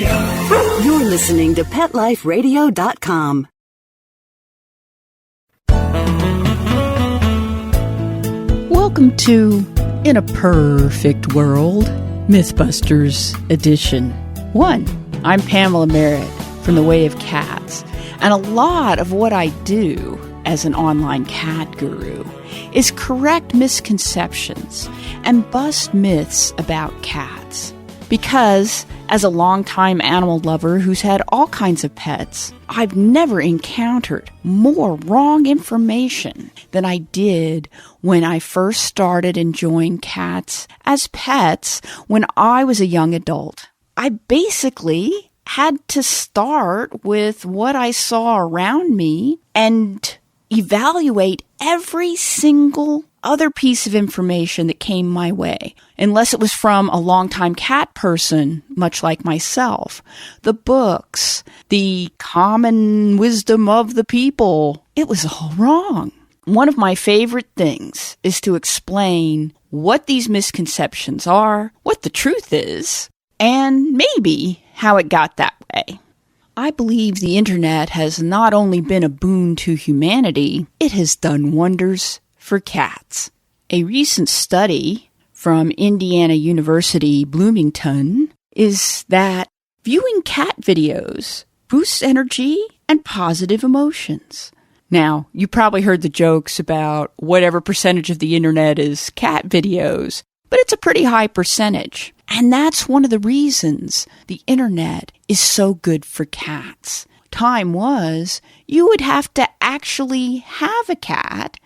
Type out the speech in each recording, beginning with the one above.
You're listening to PetLifeRadio.com. Welcome to In a Perfect World, Mythbusters Edition 1. I'm Pamela Merritt from The Way of Cats, and a lot of what I do as an online cat guru is correct misconceptions and bust myths about cats. Because, as a longtime animal lover who's had all kinds of pets, I've never encountered more wrong information than I did when I first started enjoying cats as pets when I was a young adult. I basically had to start with what I saw around me and evaluate every single other piece of information that came my way, unless it was from a longtime cat person, much like myself. The books, the common wisdom of the people, it was all wrong. One of my favorite things is to explain what these misconceptions are, what the truth is, and maybe how it got that way. I believe the internet has not only been a boon to humanity, it has done wonders for cats. A recent study from Indiana University, Bloomington, is that viewing cat videos boosts energy and positive emotions. Now, you probably heard the jokes about whatever percentage of the internet is cat videos, but it's a pretty high percentage. And that's one of the reasons the internet is so good for cats. Time was, you would have to actually have a cat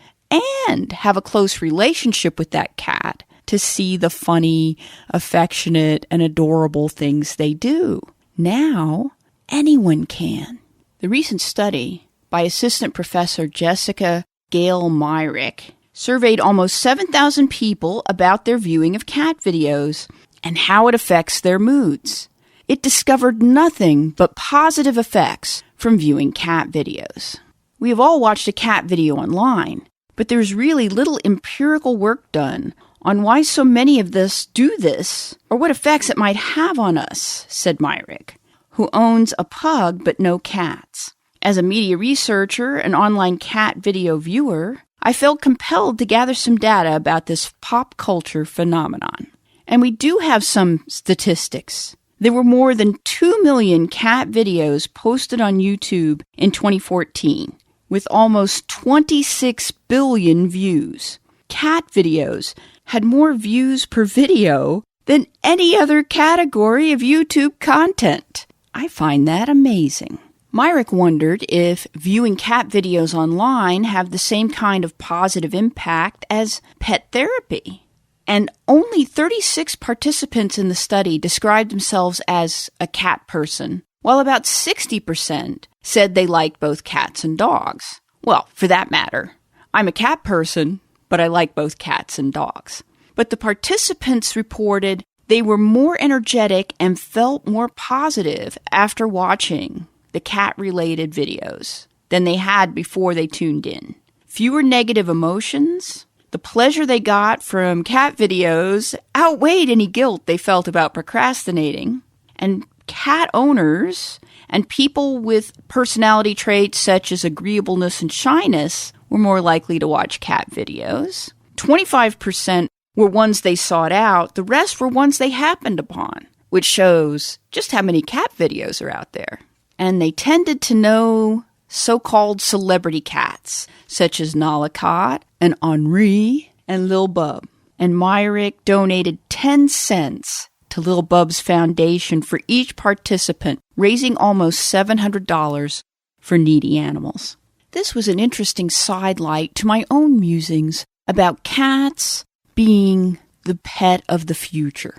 and have a close relationship with that cat to see the funny, affectionate, and adorable things they do. Now, anyone can. The recent study by Assistant Professor Jessica Gale Myrick surveyed almost 7,000 people about their viewing of cat videos and how it affects their moods. It discovered nothing but positive effects from viewing cat videos. We have all watched a cat video online, but there's really little empirical work done on why so many of us do this or what effects it might have on us, said Myrick, who owns a pug but no cats. As a media researcher and online cat video viewer, I felt compelled to gather some data about this pop culture phenomenon. And we do have some statistics. There were more than 2 million cat videos posted on YouTube in 2014, with almost 26 billion views. Cat videos had more views per video than any other category of YouTube content. I find that amazing. Myrick wondered if viewing cat videos online have the same kind of positive impact as pet therapy. And only 36 participants in the study described themselves as a cat person, while about 60% said they liked both cats and dogs. Well, for that matter, I'm a cat person, but I like both cats and dogs. But the participants reported they were more energetic and felt more positive after watching the cat-related videos than they had before they tuned in. Fewer negative emotions. The pleasure they got from cat videos outweighed any guilt they felt about procrastinating. And cat owners and people with personality traits such as agreeableness and shyness were more likely to watch cat videos. 25% were ones they sought out. The rest were ones they happened upon, which shows just how many cat videos are out there. And they tended to know so-called celebrity cats, such as Nalacott and Henri and Lil Bub. And Myrick donated 10 cents to Lil Bub's foundation for each participant, raising almost $700 for needy animals. This was an interesting sidelight to my own musings about cats being the pet of the future.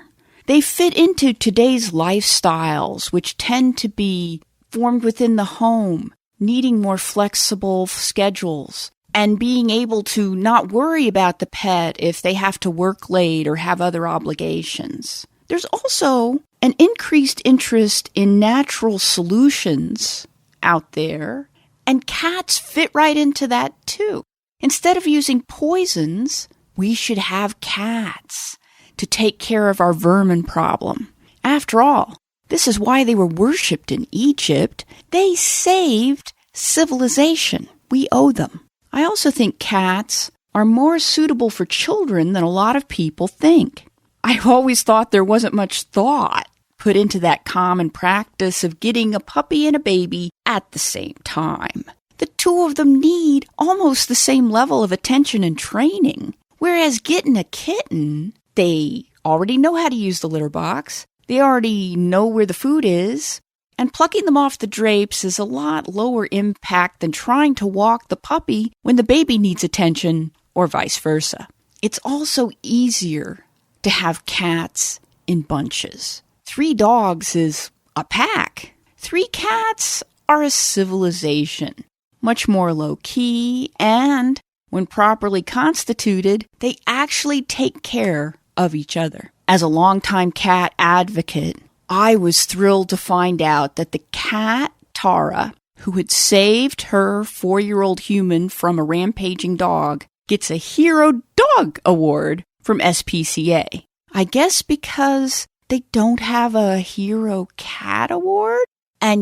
They fit into today's lifestyles, which tend to be formed within the home, needing more flexible schedules, and being able to not worry about the pet if they have to work late or have other obligations. There's also an increased interest in natural solutions out there, and cats fit right into that too. Instead of using poisons, we should have cats to take care of our vermin problem. After all, This is why they were worshipped in Egypt. They saved civilization. We owe them. I also think cats are more suitable for children than a lot of people think. I've always thought there wasn't much thought put into that common practice of getting a puppy and a baby at the same time. The two of them need almost the same level of attention and training. Whereas getting a kitten, they already know how to use the litter box. They already know where the food is. And plucking them off the drapes is a lot lower impact than trying to walk the puppy when the baby needs attention, or vice versa. It's also easier to have cats in bunches. 3 dogs is a pack. 3 cats are a civilization. Much more low-key, and when properly constituted, they actually take care of each other. As a longtime cat advocate, I was thrilled to find out that the cat, Tara, who had saved her 4-year-old human from a rampaging dog, gets a Hero Dog Award from SPCA. I guess because they don't have a Hero Cat Award? And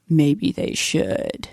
maybe they should.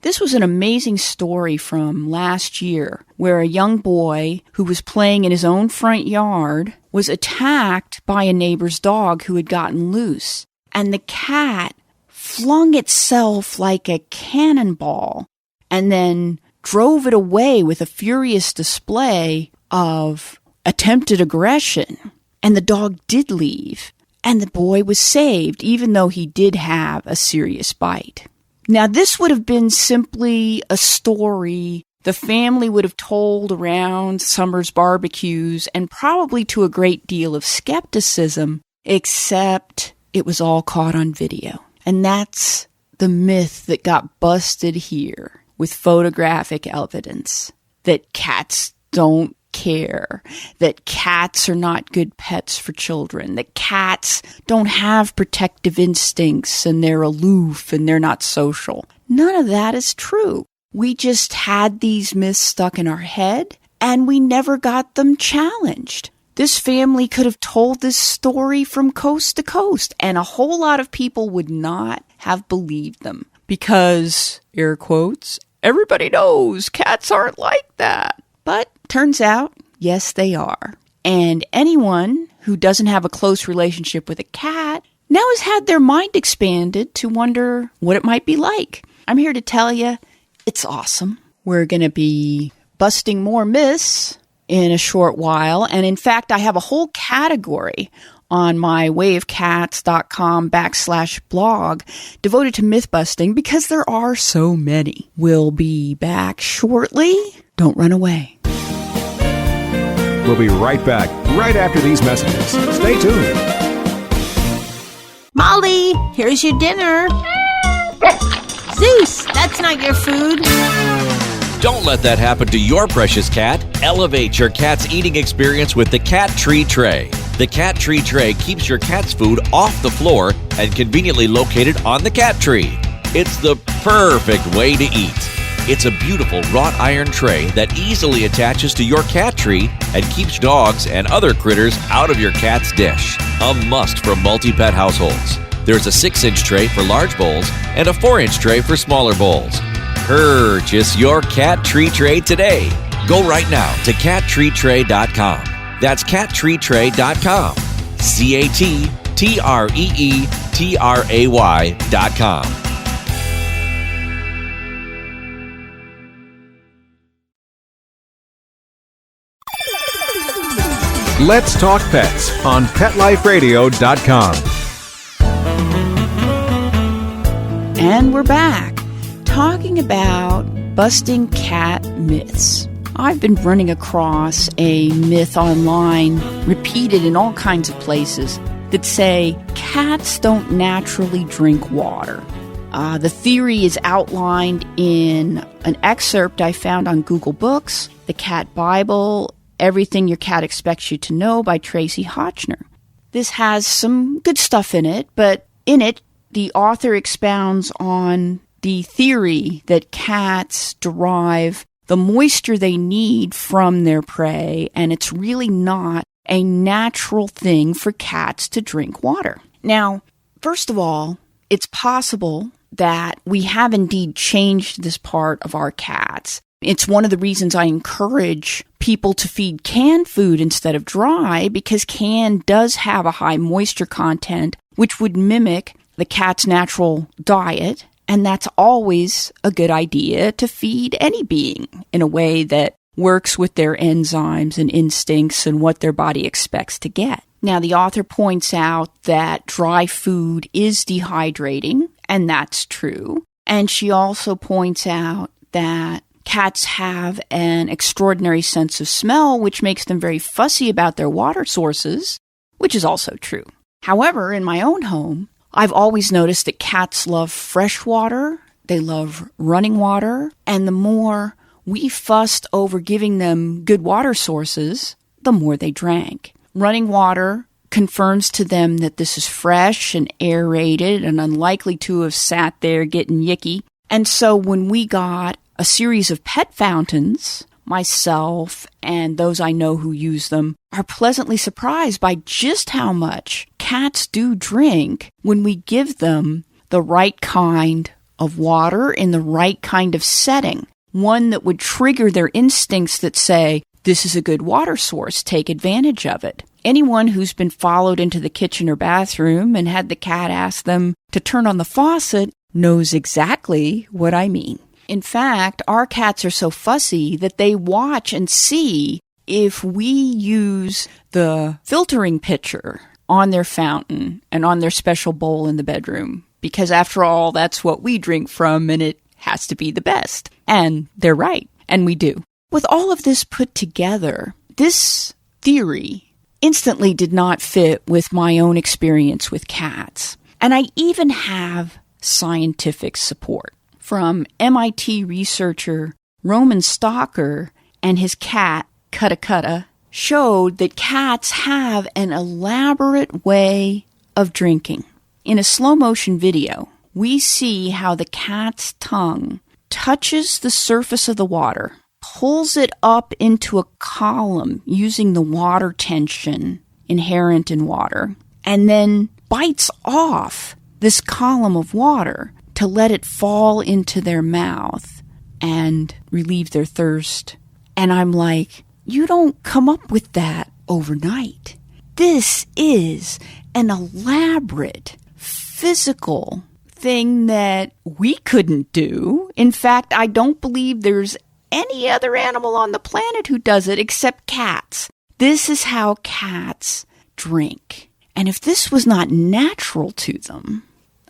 This was an amazing story from last year where a young boy who was playing in his own front yard was attacked by a neighbor's dog who had gotten loose. And the cat flung itself like a cannonball and then drove it away with a furious display of attempted aggression. And the dog did leave. And the boy was saved, even though he did have a serious bite. Now, this would have been simply a story the family would have told around summer's barbecues and probably to a great deal of skepticism, except it was all caught on video. And that's the myth that got busted here with photographic evidence that cats don't care, that cats are not good pets for children, that cats don't have protective instincts and they're aloof and they're not social. None of that is true. We just had these myths stuck in our head and we never got them challenged. This family could have told this story from coast to coast and a whole lot of people would not have believed them because, air quotes, everybody knows cats aren't like that. But turns out, yes, they are. And anyone who doesn't have a close relationship with a cat now has had their mind expanded to wonder what it might be like. I'm here to tell you, it's awesome. We're going to be busting more myths in a short while. And in fact, I have a whole category on my wayofcats.com/blog devoted to myth busting because there are so many. We'll be back shortly. Don't run away. We'll be right back, right after these messages. Stay tuned. Molly, here's your dinner. Zeus, that's not your food. Don't let that happen to your precious cat. Elevate your cat's eating experience with the Cat Tree Tray. The Cat Tree Tray keeps your cat's food off the floor and conveniently located on the cat tree. It's the perfect way to eat. It's a beautiful wrought iron tray that easily attaches to your cat tree and keeps dogs and other critters out of your cat's dish. A must for multi-pet households. There's a 6-inch tray for large bowls and a 4-inch tray for smaller bowls. Purchase your Cat Tree Tray today. Go right now to cattreetray.com. That's cattreetray.com. cattreetray.com. Let's Talk Pets on PetLifeRadio.com. And we're back, talking about busting cat myths. I've been running across a myth online, repeated in all kinds of places, that say cats don't naturally drink water. The theory is outlined in an excerpt I found on Google Books, the Cat Bible, Everything Your Cat Expects You to Know by Tracy Hotchner. This has some good stuff in it, but in it, the author expounds on the theory that cats derive the moisture they need from their prey, and it's really not a natural thing for cats to drink water. Now, first of all, it's possible that we have indeed changed this part of our cats. It's one of the reasons I encourage people to feed canned food instead of dry, because canned does have a high moisture content, which would mimic the cat's natural diet. And that's always a good idea to feed any being in a way that works with their enzymes and instincts and what their body expects to get. Now, the author points out that dry food is dehydrating, and that's true. And she also points out that cats have an extraordinary sense of smell, which makes them very fussy about their water sources, which is also true. However, in my own home, I've always noticed that cats love fresh water, they love running water, and the more we fussed over giving them good water sources, the more they drank. Running water confirms to them that this is fresh and aerated and unlikely to have sat there getting yicky. And so when we got a series of pet fountains, myself and those I know who use them are pleasantly surprised by just how much cats do drink when we give them the right kind of water in the right kind of setting. One that would trigger their instincts that say, this is a good water source, take advantage of it. Anyone who's been followed into the kitchen or bathroom and had the cat ask them to turn on the faucet knows exactly what I mean. In fact, our cats are so fussy that they watch and see if we use the filtering pitcher on their fountain and on their special bowl in the bedroom. Because after all, that's what we drink from, and it has to be the best. And they're right, and we do. With all of this put together, this theory instantly did not fit with my own experience with cats. And I even have scientific support from MIT researcher Roman Stocker and his cat, Cutta Cutta, showed that cats have an elaborate way of drinking. In a slow-motion video, we see how the cat's tongue touches the surface of the water, pulls it up into a column using the water tension inherent in water, and then bites off this column of water to let it fall into their mouth and relieve their thirst. And I'm like, you don't come up with that overnight. This is an elaborate physical thing that we couldn't do. In fact, I don't believe there's any other animal on the planet who does it except cats. This is how cats drink. And if this was not natural to them,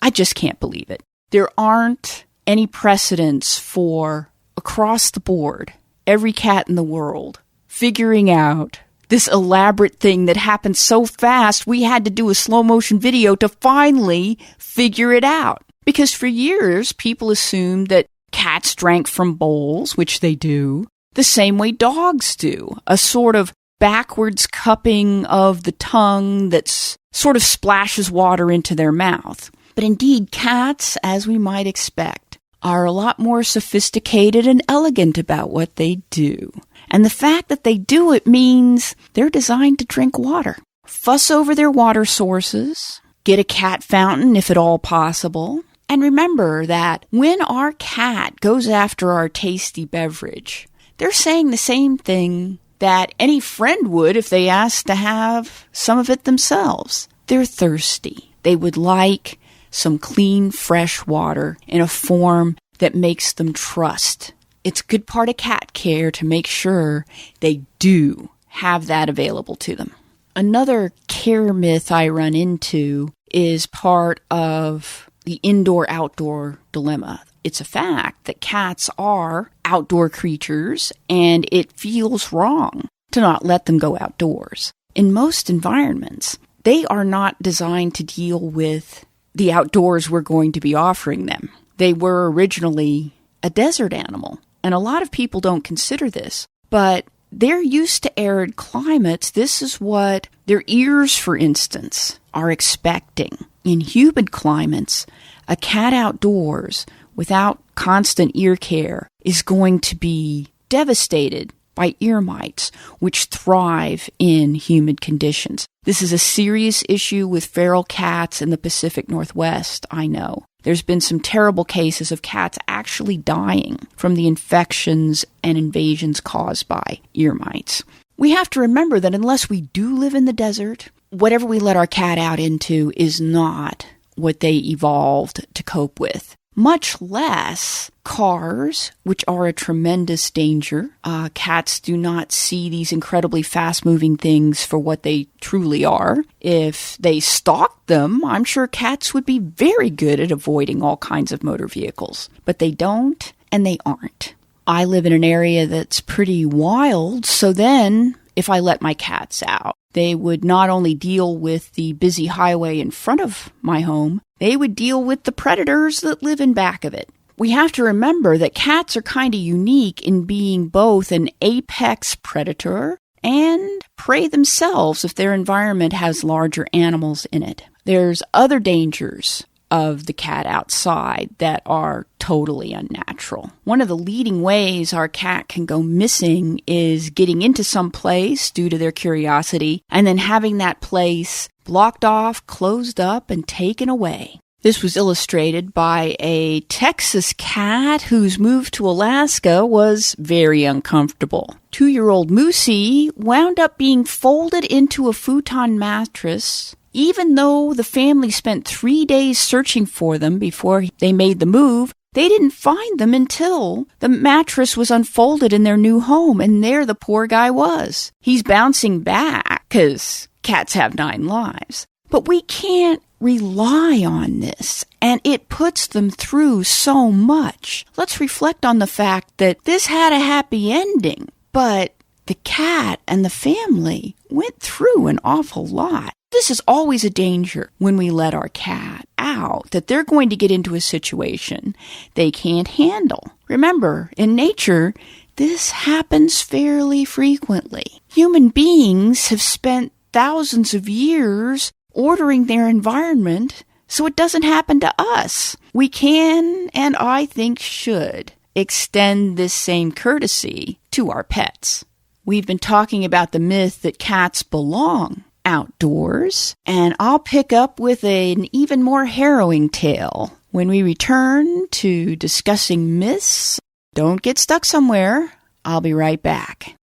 I just can't believe it. There aren't any precedents for, across the board, every cat in the world figuring out this elaborate thing that happened so fast we had to do a slow motion video to finally figure it out. Because for years, people assumed that cats drank from bowls, which they do, the same way dogs do. A sort of backwards cupping of the tongue that sort of splashes water into their mouth. But indeed, cats, as we might expect, are a lot more sophisticated and elegant about what they do. And the fact that they do it means they're designed to drink water. Fuss over their water sources, get a cat fountain if at all possible, and remember that when our cat goes after our tasty beverage, they're saying the same thing that any friend would if they asked to have some of it themselves. They're thirsty. They would like some clean, fresh water in a form that makes them trust. It's a good part of cat care to make sure they do have that available to them. Another care myth I run into is part of the indoor-outdoor dilemma. It's a fact that cats are outdoor creatures, and it feels wrong to not let them go outdoors. In most environments, they are not designed to deal with the outdoors we're going to be offering them. They were originally a desert animal, and a lot of people don't consider this, but they're used to arid climates. This is what their ears, for instance, are expecting. In humid climates, a cat outdoors without constant ear care is going to be devastated by ear mites, which thrive in humid conditions. This is a serious issue with feral cats in the Pacific Northwest, I know. There's been some terrible cases of cats actually dying from the infections and invasions caused by ear mites. We have to remember that unless we do live in the desert, whatever we let our cat out into is not what they evolved to cope with. Much less cars, which are a tremendous danger. Cats do not see these incredibly fast-moving things for what they truly are. If they stalked them, I'm sure cats would be very good at avoiding all kinds of motor vehicles. But they don't, and they aren't. I live in an area that's pretty wild, so then if I let my cats out, they would not only deal with the busy highway in front of my home, they would deal with the predators that live in back of it. We have to remember that cats are kind of unique in being both an apex predator and prey themselves if their environment has larger animals in it. There's other dangers of the cat outside that are totally unnatural. One of the leading ways our cat can go missing is getting into some place due to their curiosity and then having that place blocked off, closed up, and taken away. This was illustrated by a Texas cat whose move to Alaska was very uncomfortable. 2-year-old Moosey wound up being folded into a futon mattress. Even though the family spent 3 days searching for them before they made the move, they didn't find them until the mattress was unfolded in their new home, and there the poor guy was. He's bouncing back, because cats have 9 lives. But we can't rely on this, and it puts them through so much. Let's reflect on the fact that this had a happy ending, but the cat and the family went through an awful lot. This is always a danger when we let our cat out, that they're going to get into a situation they can't handle. Remember, in nature, this happens fairly frequently. Human beings have spent thousands of years ordering their environment so it doesn't happen to us. We can, and I think should, extend this same courtesy to our pets. We've been talking about the myth that cats belong outdoors, and I'll pick up with an even more harrowing tale when we return to discussing myths. Don't get stuck somewhere. I'll be right back.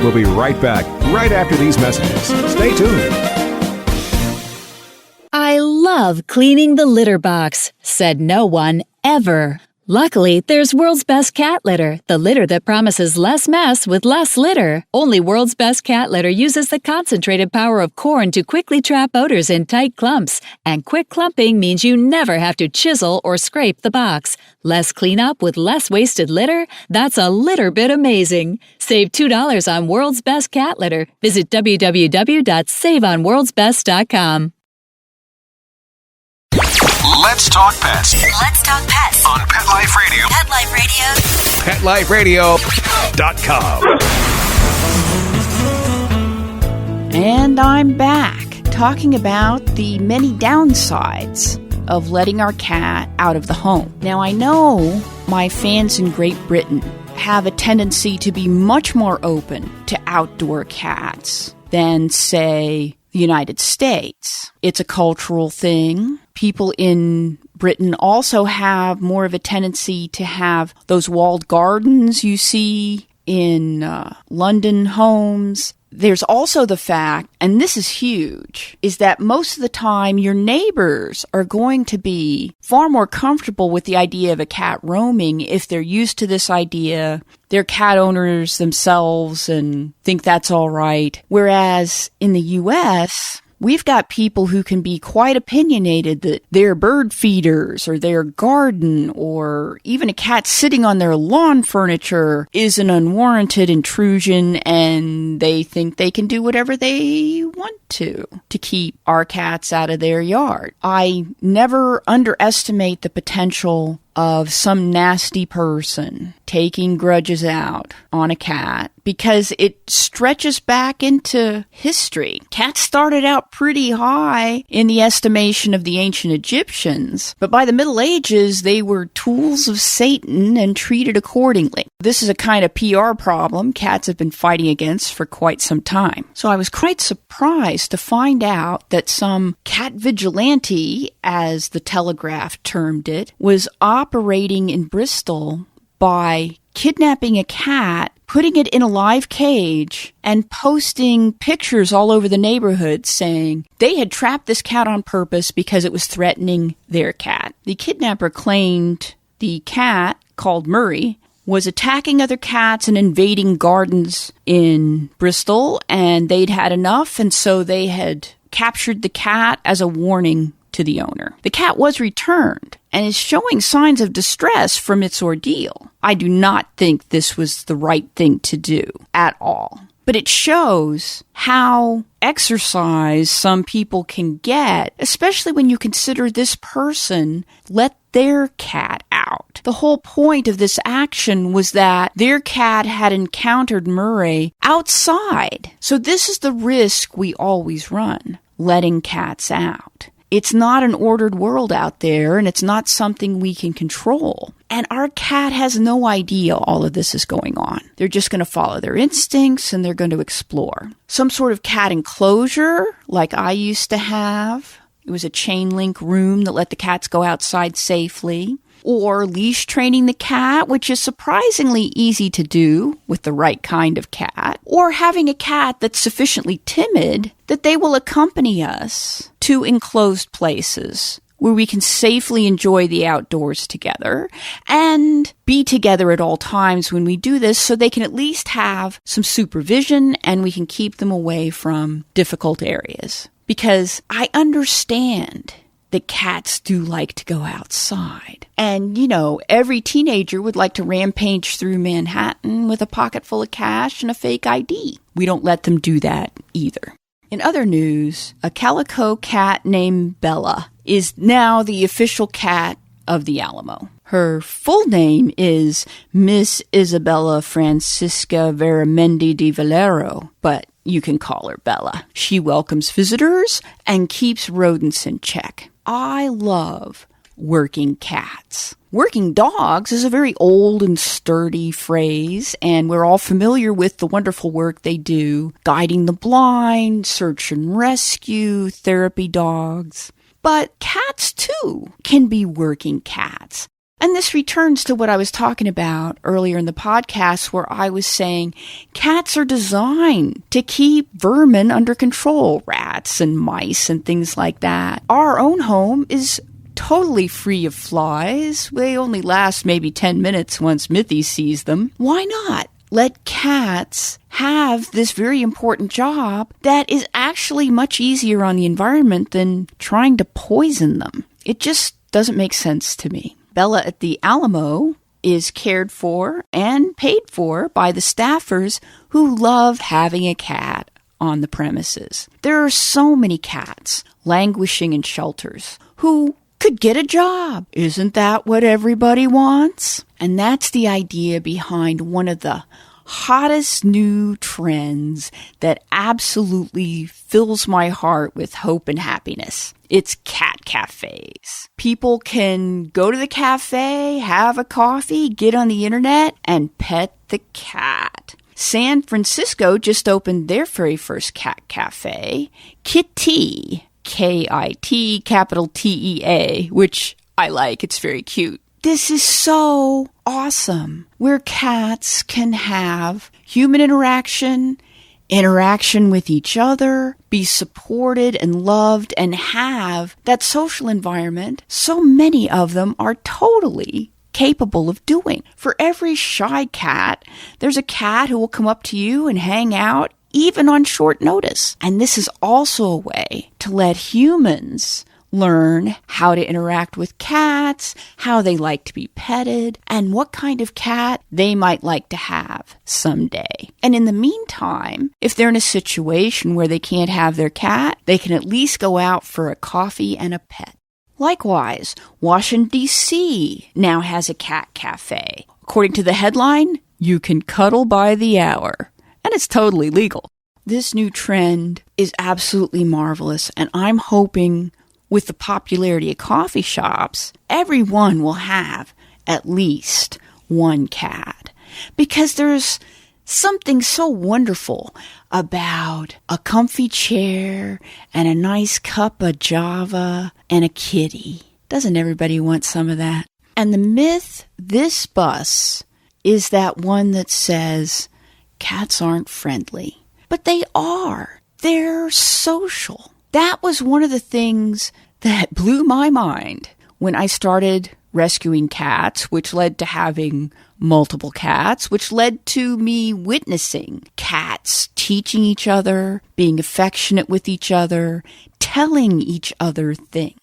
We'll be right back, right after these messages. Stay tuned. I love cleaning the litter box, said no one ever. Luckily, there's World's Best Cat Litter, the litter that promises less mess with less litter. Only World's Best Cat Litter uses the concentrated power of corn to quickly trap odors in tight clumps. And quick clumping means you never have to chisel or scrape the box. Less cleanup with less wasted litter? That's a litter bit amazing. Save $2 on World's Best Cat Litter. Visit www.saveonworldsbest.com. Let's talk pets. Let's talk pets On Pet Life Radio. Pet Life Radio. PetLifeRadio.com. And I'm back, talking about the many downsides of letting our cat out of the home. Now, I know my fans in Great Britain have a tendency to be much more open to outdoor cats than, say, the United States. It's a cultural thing. People in Britain also have more of a tendency to have those walled gardens you see in London homes. There's also the fact, and this is huge, is that most of the time your neighbors are going to be far more comfortable with the idea of a cat roaming if they're used to this idea. They're cat owners themselves and think that's all right. Whereas in the U.S., we've got people who can be quite opinionated that their bird feeders or their garden or even a cat sitting on their lawn furniture is an unwarranted intrusion, and they think they can do whatever they want to keep our cats out of their yard. I never underestimate the potential of some nasty person taking grudges out on a cat because it stretches back into history. Cats started out pretty high in the estimation of the ancient Egyptians, but by the Middle Ages, they were tools of Satan and treated accordingly. This is a kind of PR problem cats have been fighting against for quite some time. So I was quite surprised to find out that some cat vigilante, as the Telegraph termed it, was operating in Bristol by kidnapping a cat, putting it in a live cage, and posting pictures all over the neighborhood saying they had trapped this cat on purpose because it was threatening their cat. The kidnapper claimed the cat, called Murray, was attacking other cats and invading gardens in Bristol, and they'd had enough, and so they had captured the cat as a warning to the owner. The cat was returned and is showing signs of distress from its ordeal. I do not think this was the right thing to do at all. But it shows how exercise some people can get, especially when you consider this person let their cat out. The whole point of this action was that their cat had encountered Murray outside. So this is the risk we always run, letting cats out. It's not an ordered world out there, and it's not something we can control. And our cat has no idea all of this is going on. They're just going to follow their instincts, and they're going to explore. Some sort of cat enclosure, like I used to have. It was a chain link room that let the cats go outside safely. Or leash training the cat, which is surprisingly easy to do with the right kind of cat. Or having a cat that's sufficiently timid that they will accompany us to enclosed places where we can safely enjoy the outdoors together and be together at all times when we do this, so they can at least have some supervision and we can keep them away from difficult areas. Because I understand that cats do like to go outside. And, every teenager would like to rampage through Manhattan with a pocket full of cash and a fake ID. We don't let them do that either. In other news, a calico cat named Bella is now the official cat of the Alamo. Her full name is Miss Isabella Francisca Veramendi de Valero, but you can call her Bella. She welcomes visitors and keeps rodents in check. I love working cats. Working dogs is a very old and sturdy phrase, and we're all familiar with the wonderful work they do, guiding the blind, search and rescue, therapy dogs. But cats, too, can be working cats. And this returns to what I was talking about earlier in the podcast, where I was saying cats are designed to keep vermin under control, rats and mice and things like that. Our own home is totally free of flies. They only last maybe 10 minutes once Mithy sees them. Why not let cats have this very important job that is actually much easier on the environment than trying to poison them? It just doesn't make sense to me. Bella at the Alamo is cared for and paid for by the staffers who love having a cat on the premises. There are so many cats languishing in shelters who could get a job. Isn't that what everybody wants? And that's the idea behind one of the hottest new trends that absolutely fills my heart with hope and happiness. It's cat cafes. People can go to the cafe, have a coffee, get on the internet, and pet the cat. San Francisco just opened their very first cat cafe, Kitty, K-I-T, capital T-E-A, which I like. It's very cute. This is so awesome, where cats can have human interaction with each other, be supported and loved, and have that social environment so many of them are totally capable of doing. For every shy cat, there's a cat who will come up to you and hang out, even on short notice. And this is also a way to let humans learn how to interact with cats, how they like to be petted, and what kind of cat they might like to have someday. And in the meantime, if they're in a situation where they can't have their cat, they can at least go out for a coffee and a pet. Likewise, Washington, D.C. now has a cat cafe. According to the headline, you can cuddle by the hour. And it's totally legal. This new trend is absolutely marvelous, and I'm hoping with the popularity of coffee shops, everyone will have at least one cat. because there's something so wonderful about a comfy chair and a nice cup of Java and a kitty. Doesn't everybody want some of that? And the myth this bus is that one that says cats aren't friendly. But they are. They're social. That was one of the things that blew my mind when I started rescuing cats, which led to having multiple cats, which led to me witnessing cats teaching each other, being affectionate with each other, telling each other things.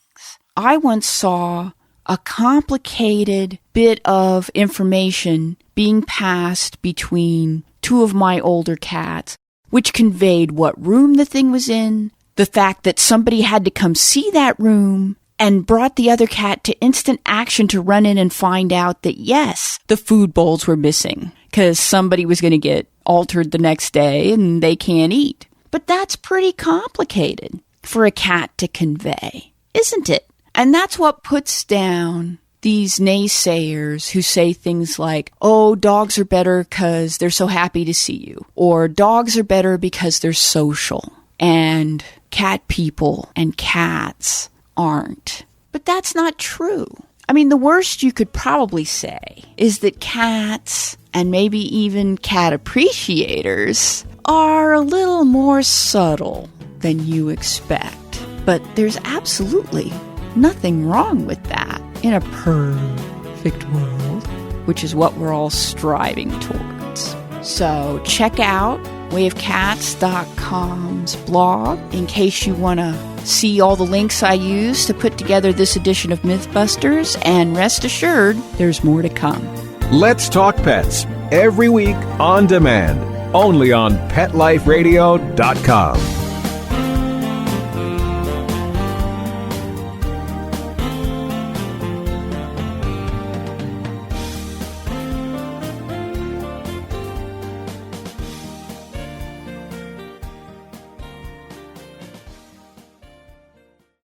I once saw a complicated bit of information being passed between two of my older cats, which conveyed what room the thing was in, the fact that somebody had to come see that room, and brought the other cat to instant action to run in and find out that, yes, the food bowls were missing because somebody was going to get altered the next day and they can't eat. But that's pretty complicated for a cat to convey, isn't it? And that's what puts down these naysayers who say things like, oh, dogs are better because they're so happy to see you, or dogs are better because they're social, and cat people and cats aren't. But that's not true. I mean, the worst you could probably say is that cats, and maybe even cat appreciators, are a little more subtle than you expect. But there's absolutely nothing wrong with that in a perfect world, which is what we're all striving towards. So check out wayofcats.com's blog in case you want to see all the links I use to put together this edition of Mythbusters, and rest assured, there's more to come. Let's Talk Pets, every week on demand, only on PetLifeRadio.com.